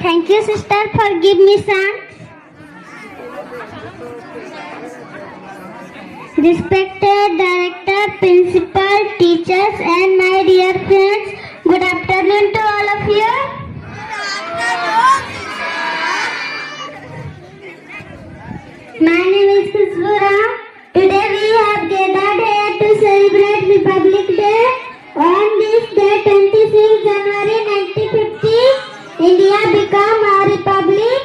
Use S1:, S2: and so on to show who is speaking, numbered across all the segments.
S1: Thank you, sister, for giving me chance. Respected director, principal, teachers, and my dear friends, good afternoon to all of you. My name is Khushbura. Today we have gathered here to celebrate Republic Day. On this day, 26 January 1950, India became a republic.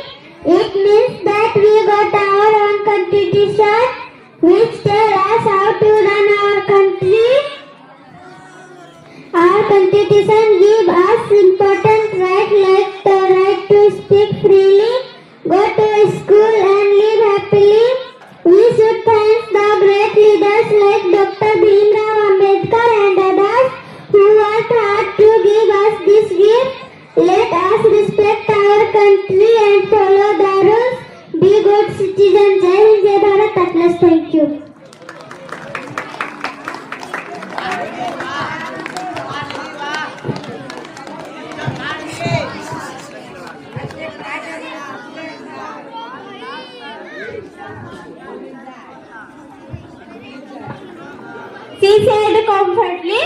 S1: It means that we got our own constitution, which tells us how to run our country. Our constitution gives us important rights like the right to speak freely, go to school and live happily. We should thank the great leaders like Dr. Bhimrao Ambedkar and others who worked hard to give us this gift. Let us respect our country and follow the rules. Be good citizens. Jai Hind, Jai Bharat, Atlas. Thank you. She said comfortably,